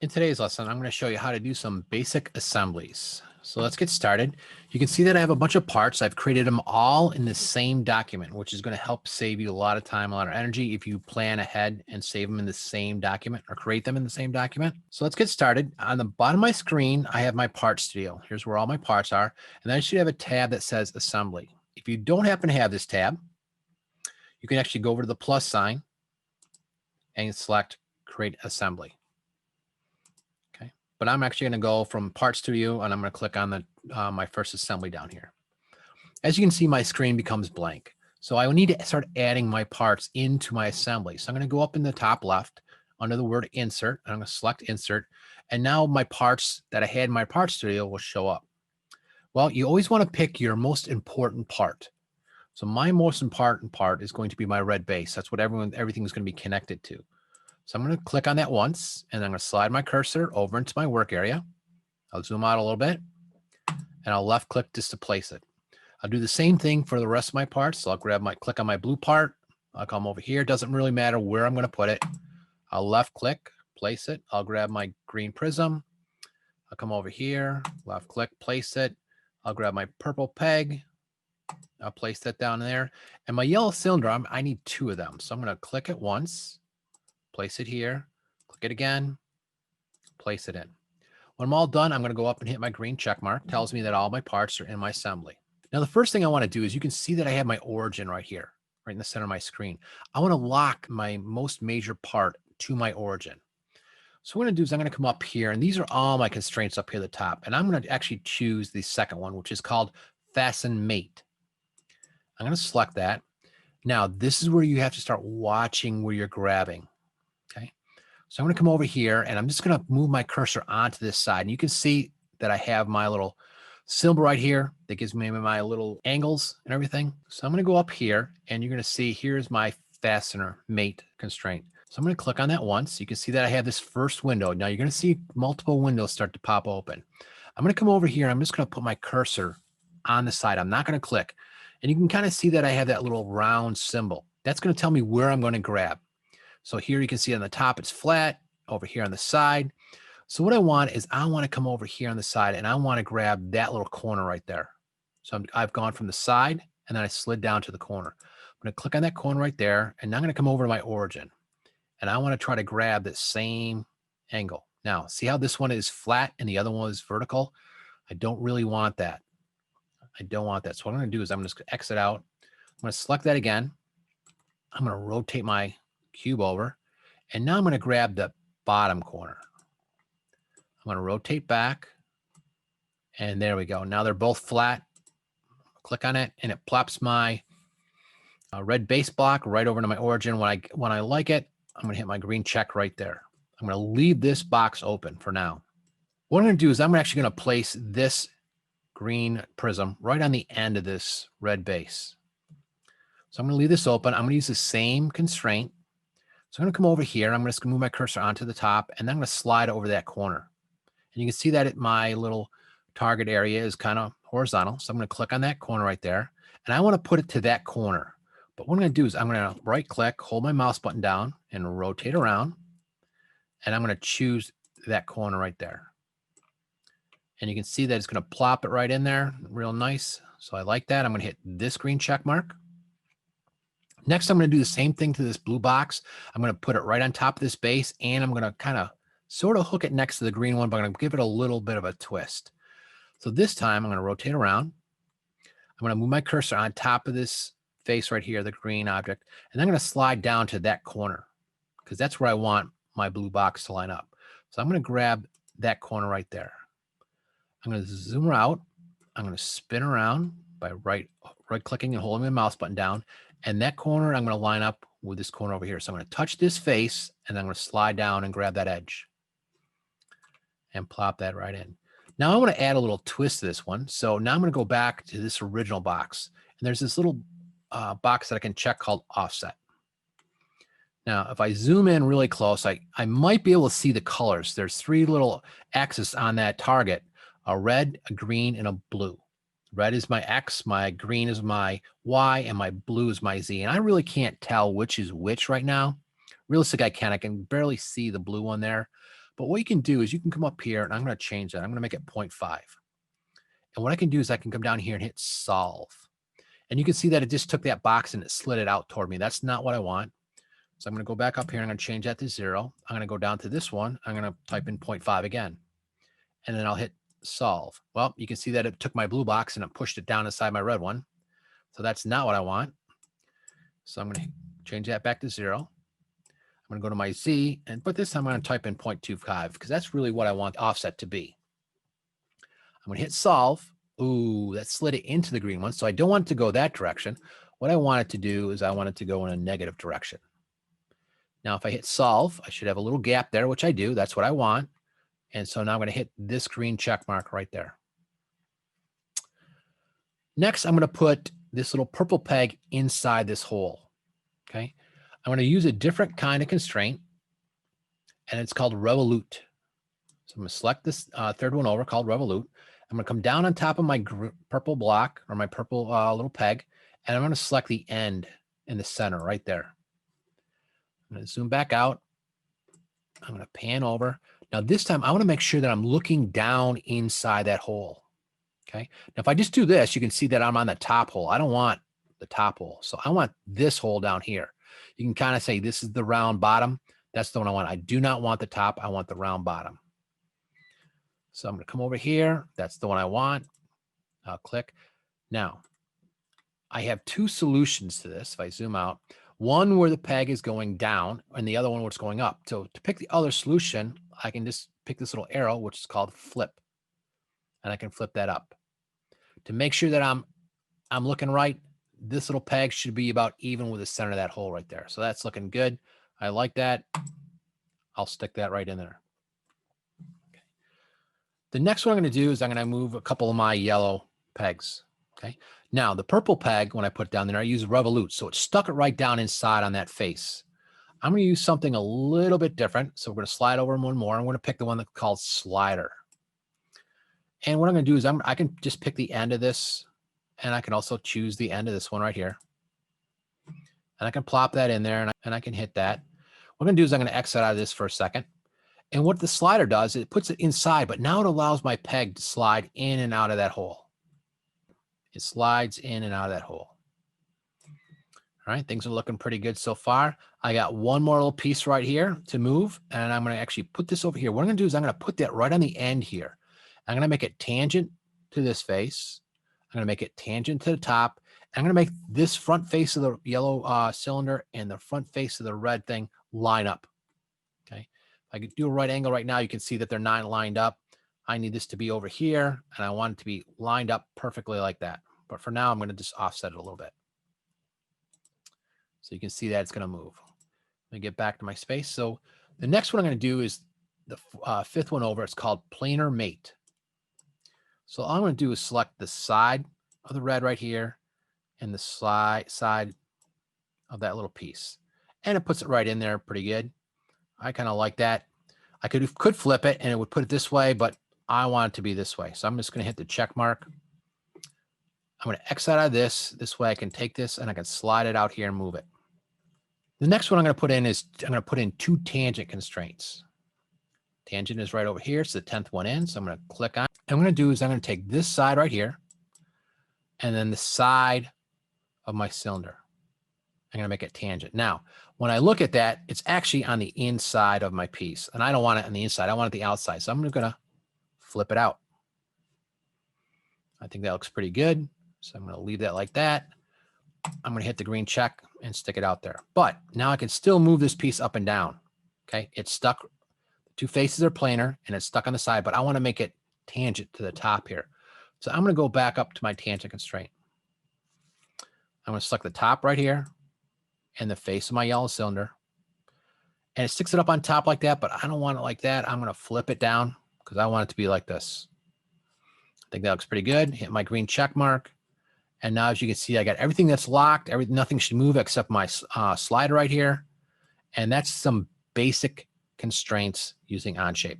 In today's lesson, I'm going to show you how to do some basic assemblies. So let's get started. You can see that I have a bunch of parts. I've created them all in the same document, which is going to help save you a lot of time, a lot of energy if you plan ahead and save them in the same document or create them in the same document. So let's get started. On the bottom of my screen, I have my parts studio. Here's where all my parts are. And then I should have a tab that says assembly. If you don't happen to have this tab, you can actually go over to the plus sign and select create assembly. But I'm actually going to go from Parts Studio and I'm going to click on the my first assembly down here. As you can see, my screen becomes blank. So I will need to start adding my parts into my assembly. So I'm going to go up in the top left under the word insert. And I'm going to select insert. And now my parts that I had in my Parts Studio will show up. Well, you always want to pick your most important part. So my most important part is going to be my red base. That's what everything is going to be connected to. So I'm going to click on that once, and I'm going to slide my cursor over into my work area. I'll zoom out a little bit, and I'll left click just to place it. I'll do the same thing for the rest of my parts. So I'll click on my blue part. I'll come over here. It doesn't really matter where I'm going to put it. I'll left click, place it. I'll grab my green prism. I'll come over here, left click, place it. I'll grab my purple peg. I'll place that down there. And my yellow cylinder, I need two of them. So I'm going to click it once. Place it here, click it again, place it in. When I'm all done, I'm going to go up and hit my green check mark. Tells me that all my parts are in my assembly. Now, the first thing I want to do is you can see that I have my origin right here, right in the center of my screen. I want to lock my most major part to my origin. So what I'm going to do is I'm going to come up here, and these are all my constraints up here at the top. And I'm going to actually choose the second one, which is called Fasten Mate. I'm going to select that. Now, this is where you have to start watching where you're grabbing. So I'm going to come over here and I'm just going to move my cursor onto this side. And you can see that I have my little symbol right here that gives me my little angles and everything. So I'm going to go up here and you're going to see here's my fastener mate constraint. So I'm going to click on that once. You can see that I have this first window. Now you're going to see multiple windows start to pop open. I'm going to come over here. I'm just going to put my cursor on the side. I'm not going to click. And you can kind of see that I have that little round symbol. That's going to tell me where I'm going to grab. So here you can see on the top, it's flat, over here on the side. So what I want is I want to come over here on the side and I want to grab that little corner right there. So I've gone from the side and then I slid down to the corner. I'm going to click on that corner right there and now I'm going to come over to my origin. And I want to try to grab that same angle. Now, see how this one is flat and the other one is vertical? I don't really want that. I don't want that. So what I'm going to do is I'm just going to exit out. I'm going to select that again. I'm going to rotate my cube over, and now I'm going to grab the bottom corner. I'm going to rotate back, and there we go. Now they're both flat. Click on it, and it plops my red base block right over to my origin. When I like it, I'm going to hit my green check right there. I'm going to leave this box open for now. What I'm going to do is I'm actually going to place this green prism right on the end of this red base. So I'm going to leave this open. I'm going to use the same constraint. So I'm going to come over here. I'm just going to move my cursor onto the top, and then I'm going to slide over that corner. And you can see that my little target area is kind of horizontal. So I'm going to click on that corner right there, and I want to put it to that corner. But what I'm going to do is I'm going to right click, hold my mouse button down, and rotate around. And I'm going to choose that corner right there. And you can see that it's going to plop it right in there. Real nice. So I like that. I'm going to hit this green check mark. Next, I'm going to do the same thing to this blue box. I'm going to put it right on top of this base, and I'm going to kind of sort of hook it next to the green one, but I'm going to give it a little bit of a twist. So this time, I'm going to rotate around. I'm going to move my cursor on top of this face right here, the green object, and I'm going to slide down to that corner because that's where I want my blue box to line up. So I'm going to grab that corner right there. I'm going to zoom out. I'm going to spin around by right-clicking and holding my mouse button down. And that corner, I'm going to line up with this corner over here. So I'm going to touch this face, and I'm going to slide down and grab that edge and plop that right in. Now I want to add a little twist to this one. So now I'm going to go back to this original box. And there's this little box that I can check called offset. Now, if I zoom in really close, I might be able to see the colors. There's three little axes on that target, a red, a green, and a blue. Red is my X, my green is my Y, and my blue is my Z. And I really can't tell which is which right now. Realistic, I can barely see the blue one there. But what you can do is you can come up here, and I'm going to change that. I'm going to make it 0.5. And what I can do is I can come down here and hit solve. And you can see that it just took that box and it slid it out toward me. That's not what I want. So I'm going to go back up here. I'm going to change that to 0. I'm going to go down to this one. I'm going to type in 0.5 again. And then I'll hit solve. Well, you can see that it took my blue box and it pushed it down inside my red one. So that's not what I want. So I'm going to change that back to 0. I'm going to go to my Z, but this time I'm going to type in 0.25 because that's really what I want the offset to be. I'm going to hit solve. Ooh, that slid it into the green one. So I don't want it to go that direction. What I want it to do is I want it to go in a negative direction. Now, if I hit solve, I should have a little gap there, which I do. That's what I want. And so now I'm going to hit this green check mark right there. Next, I'm going to put this little purple peg inside this hole. Okay. I'm going to use a different kind of constraint, and it's called revolute. So I'm going to select this third one over called revolute. I'm going to come down on top of my purple block or my purple little peg, and I'm going to select the end in the center right there. I'm going to zoom back out. I'm going to pan over. Now this time I want to make sure that I'm looking down inside that hole. Okay. Now if I just do this, you can see that I'm on the top hole. I don't want the top hole. So I want this hole down here. You can kind of say this is the round bottom. That's the one I want. I do not want the top. I want the round bottom. So I'm going to come over here. That's the one I want. I'll click. Now, I have two solutions to this. If I zoom out, one where the peg is going down and the other one where it's going up. So to pick the other solution, I can just pick this little arrow, which is called flip. And I can flip that up. To make sure that I'm looking right, this little peg should be about even with the center of that hole right there. So that's looking good. I like that. I'll stick that right in there. Okay. The next one I'm going to do is I'm going to move a couple of my yellow pegs. Okay. Now the purple peg, when I put it down there, I use revolute. So it stuck it right down inside on that face. I'm going to use something a little bit different. So we're going to slide over one more. I'm going to pick the one that's called slider. And what I'm going to do is I can just pick the end of this, and I can also choose the end of this one right here. And I can plop that in there, and I can hit that. What I'm going to do is I'm going to exit out of this for a second. And what the slider does, it puts it inside, but now it allows my peg to slide in and out of that hole. It slides in and out of that hole. All right, things are looking pretty good so far. I got one more little piece right here to move, and I'm going to actually put this over here. What I'm going to do is I'm going to put that right on the end here. I'm going to make it tangent to this face. I'm going to make it tangent to the top. I'm going to make this front face of the yellow cylinder and the front face of the red thing line up. Okay. If I could do a right angle right now, you can see that they're not lined up. I need this to be over here, and I want it to be lined up perfectly like that. But for now, I'm going to just offset it a little bit. So you can see that it's going to move. Let me get back to my space. So the next one I'm going to do is the fifth one over. It's called planar mate. So all I'm going to do is select the side of the red right here and the side of that little piece. And it puts it right in there pretty good. I kind of like that. I could flip it and it would put it this way, but I want it to be this way. So I'm just going to hit the check mark. I'm going to X out of this. This way I can take this and I can slide it out here and move it. The next one I'm going to put in is I'm going to put in two tangent constraints. Tangent is right over here. It's the 10th one in. So I'm going to click on. And what I'm going to do is I'm going to take this side right here and then the side of my cylinder. I'm going to make it tangent. Now, when I look at that, it's actually on the inside of my piece. And I don't want it on the inside. I want it the outside. So I'm going to flip it out. I think that looks pretty good. So I'm going to leave that like that. I'm going to hit the green check and stick it out there. But now I can still move this piece up and down. Okay. It's stuck. The two faces are planar and it's stuck on the side, but I want to make it tangent to the top here. So I'm going to go back up to my tangent constraint. I'm going to select the top right here and the face of my yellow cylinder. And it sticks it up on top like that, but I don't want it like that. I'm going to flip it down because I want it to be like this. I think that looks pretty good. Hit my green check mark. And now, as you can see, I got everything that's locked. Nothing should move except my slider right here. And that's some basic constraints using Onshape.